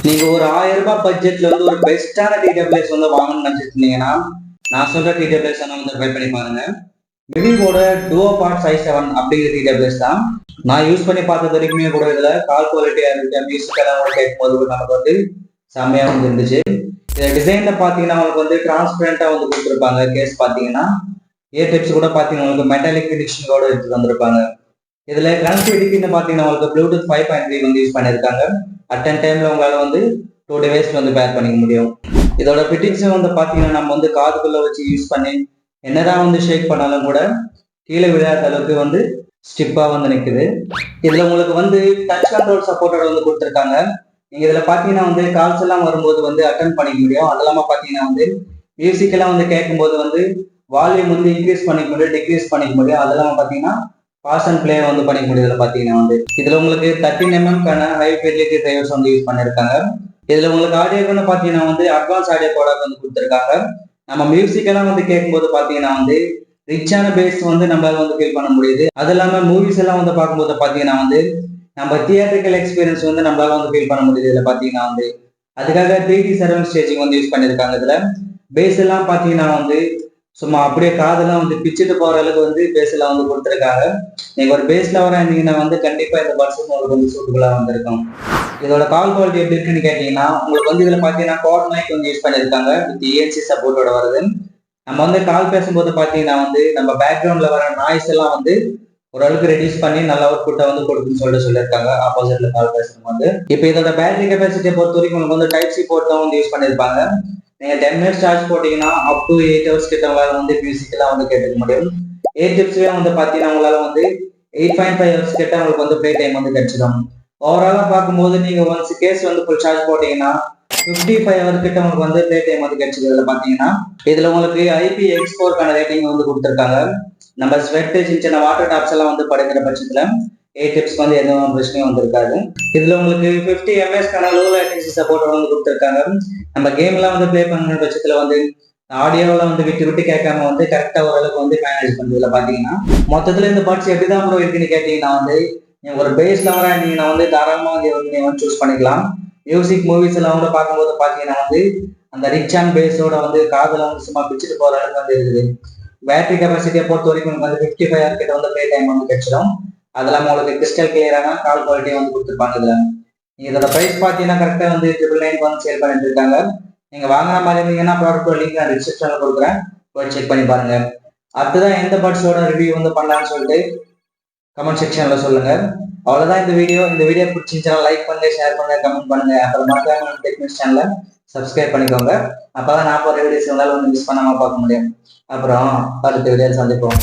நீங்க ஒரு 1000 ரூபாய் பட்ஜெட்ல வந்து ஒரு பெஸ்டான டிடபிள்யூஎஸ் வந்து வாங்கணும்னு நினைச்சிட்டு இருந்தீங்கன்னா நான் சொல்ற டிடபிள்யூஎஸ் வந்து ட்ரை பண்ணி பாருங்க. விவோட டுவோபாட் 57 அப்படிங்கிற டிடபிள்யூஎஸ் தான். நான் யூஸ் பண்ணி பார்த்தது வரைக்குமே கூட இதுல கால் குவாலிட்டியா இருக்கு, மியூசிக் எல்லாம் கூட கேட்கும்போது கூட நமக்கு வந்து செம்மையா வந்து இருந்துச்சு. இந்த டிசைன்ல பாத்தீங்கன்னா உங்களுக்கு வந்து டிரான்ஸ்பரண்டா வந்து கொடுத்துருப்பாங்க. கேஸ் பாத்தீங்கன்னா இயர் டிப்ஸ் கூட பாத்தீங்கன்னா உங்களுக்கு மெட்டாலிக் ஃபினிஷிங்கோட எடுத்து வந்திருப்பாங்க. இதுல கனெக்டிவிட்டின்னு பாத்தீங்கன்னா உங்களுக்கு ப்ளூடூத் 5.3 வந்து யூஸ் பண்ணியிருக்காங்க. அட்டன் டைம்ல உங்களால வந்து 2 டிவைஸ் வந்து பேர் பண்ணிக்க முடியும். இதோட ஃபிட்டிங்ஸும் வந்து பாத்தீங்கன்னா நம்ம வந்து காதுக்குள்ள வச்சு யூஸ் பண்ணி என்னதான் வந்து ஷேக் பண்ணாலும் கூட கீழே விழாத அளவுக்கு வந்து ஸ்டிப்பா வந்து நிக்குது. இதுல உங்களுக்கு வந்து டச் கண்ட்ரோல் சப்போர்ட்டோட வந்து கொடுத்துருக்காங்க. நீங்க இதுல பாத்தீங்கன்னா வந்து கால்ஸ் எல்லாம் வரும்போது வந்து அட்டன் பண்ணிக்க முடியும். அது இல்லாம பாத்தீங்கன்னா வந்து மியூசிக் எல்லாம் வந்து கேட்கும்போது வந்து வால்யூம் வந்து இன்க்ரீஸ் பண்ணிக்க முடியும், டிக்ரீஸ் பண்ணிக்க முடியும். அது இல்லாம பாத்தீங்கன்னா பாஸ் அண்ட் பிளே வந்து பண்ணிக்க முடியும். இதுல பாத்தீங்கன்னா வந்து இதுல உங்களுக்கு 13mm ஹை ஃபெசிலிட்டி டிரைவர்ஸ் வந்து யூஸ் பண்ணிருக்காங்க. இதுல உங்களுக்கு ஆடியோன்னு பாத்தீங்கன்னா வந்து அட்வான்ஸ் ஆடியோ கோடாக் வந்து கொடுத்துருக்காங்க. நம்ம மியூசிக் எல்லாம் வந்து கேட்கும்போது பாத்தீங்கன்னா வந்து ரிச்சான பேஸ் வந்து நம்மளால வந்து ஃபீல் பண்ண முடியுது. அது இல்லாம மூவிஸ் எல்லாம் வந்து பார்க்கும்போது பாத்தீங்கன்னா வந்து நம்ம தியேட்டரிக்கல் எக்ஸ்பீரியன்ஸ் வந்து நம்மளால வந்து ஃபீல் பண்ண முடியுது. இதுல பாத்தீங்கன்னா வந்து அதுக்காக 3D சரௌண்ட் ஸ்டேஜிங் வந்து யூஸ் பண்ணிருக்காங்க. இதுல பேஸ் எல்லாம் பாத்தீங்கன்னா வந்து சும்மா அப்படியே காதெல்லாம் வந்து பிச்சுட்டு போற அளவுக்கு வந்து பேஸ் எல்லாம் வந்து கொடுத்துருக்காங்க. நீங்க ஒரு பேஸ் லவரா இருந்தீங்கன்னா வந்து கண்டிப்பா இந்த பட்ஸ் உங்களுக்கு வந்து சூட்டபுளா வந்திருக்கும். இதோட கால் குவாலிட்டி எப்படி இருக்குன்னு கேட்டீங்கன்னா உங்களுக்கு வந்து இதுல பாத்தீங்கன்னா குவாட் மைக் வந்து யூஸ் பண்ணிருக்காங்க வித் ENC சப்போர்ட்டோட வருது. நம்ம வந்து கால் பேசும்போது பாத்தீங்கன்னா வந்து நம்ம பேக்ரவுண்ட்ல வர நாய்ஸ் எல்லாம் வந்து ஓரளவுக்கு ரெடியூஸ் பண்ணி நல்ல ஒரு கூட்ட வந்து கொடுக்குன்னு சொல்லியிருக்காங்க ஆப்போசிட்ல கால் பேசும்போது. இப்போ இதோட பேட்டரி கெப்பாசிட்டியை பொறுத்த வரைக்கும் உங்களுக்கு வந்து டைப் சி போர்ட் தான் வந்து யூஸ் பண்ணிருப்பாங்க. நீங்க 10 மினிட்ஸ் சார்ஜ் போட்டீங்கன்னா அப் டு 8 ஹவர்ஸ் கிட்ட உங்களால வந்து மியூசிக் எல்லாம் வந்து கேட்டுக்க முடியும். ஏர் டிப்ஸ்லயே வந்து பாத்தீங்கன்னா உங்களால வந்து 8.5 ஹவர்ஸ் கிட்ட உங்களுக்கு வந்து ப்ளே டைம் வந்து கிடைச்சிடும். ஓவராலா பார்க்கும்போது நீங்க ஒன்ஸ் கேஸ் வந்து ஃபுல் சார்ஜ் போட்டீங்கன்னா 55 ஹவர்ஸ் கிட்ட உங்களுக்கு வந்து ப்ளே டைம் வந்து கிடைச்சிது. இதுல பாத்தீங்கன்னா இதுல உங்களுக்கு IPX4 ரேட்டிங் வந்து கொடுத்துருக்காங்க. நம்ம ஸ்வெட் சின்ன சின்ன வாட்டர் டாப்ஸ் எல்லாம் வந்து படுக்கிற பட்சத்துல ஏர் டிப்ஸ் வந்து எதுவும் பிரச்சனையும் வந்து இருக்காது. இதுல உங்களுக்கு 50 ms லோ லேட்டன்சி சப்போர்ட் வந்து கொடுத்துருக்காங்க. நம்ம கேம் எல்லாம் வந்து ப்ளே பண்ணுற பட்சத்துல வந்து ஆடியோவில் வந்து விட்டு விட்டு கேட்காம வந்து கரெக்டா ஓரளவுக்கு வந்து மேனேஜ் பண்ணுறதுல பாத்தீங்கன்னா மொத்தத்துல இந்த பார்ட்ஸ் எப்படிதான் ப்ரோ இருக்குன்னு கேட்டீங்கன்னா வந்து நீங்க ஒரு பேஸ் லவரா இருந்தீங்கன்னா வந்து தாராளமா வந்து நீங்க வந்து சூஸ் பண்ணிக்கலாம். மியூசிக் மூவிஸ் எல்லாம் வந்து பார்க்கும்போது பாத்தீங்கன்னா வந்து அந்த ரிச் அண்ட் பேஸோட வந்து காதுல வந்து சும்மா பிச்சுட்டு போற அளவுக்கு வந்து இருக்குது. பேட்டரி கெப்பாசிட்டியை பொறுத்த வரைக்கும் வந்து 55 ஹவர் கிட்ட வந்து ப்ளே டைம் வந்து கிடைச்சிடும். அது இல்லாம உங்களுக்கு கிறிஸ்டல் கிளியரான கால் குவாலிட்டி வந்து கொடுத்துருப்பாங்க. இதுல இதோட பிரைஸ் பாத்தீங்கன்னா கரெக்டா வந்து 999 வந்து சேல் பண்ணிட்டு இருக்காங்க. நீங்க வாங்கின மாதிரி இருந்தீங்கன்னா ப்ராடக்ட் லிங்க் நான் டிஸ்கிரிப்ஷன்ல கொடுக்குறேன், போய் செக் பண்ணி பாருங்க. அடுத்ததான் எந்த பட்ஸோட ரிவ்யூ வந்து பண்ணலாம்னு சொல்லிட்டு கமெண்ட் செக்ஷன்ல சொல்லுங்க. அவ்வளவுதான் இந்த வீடியோ. இந்த வீடியோ பிடிச்சிருந்துச்சுன்னா லைக் பண்ணுங்க, ஷேர் பண்ணுங்க, கமெண்ட் பண்ணுங்க. அப்புறம் மறக்காம டெக்னிக்ஸ் சேனலை சப்ஸ்கிரைப் பண்ணிக்கோங்க. அப்பதான் நான் போற வீடியோஸ் உங்களால வந்து மிஸ் பண்ணாம பார்க்க முடியும். அப்புறம் அடுத்த வீடியோ சந்திப்போம்.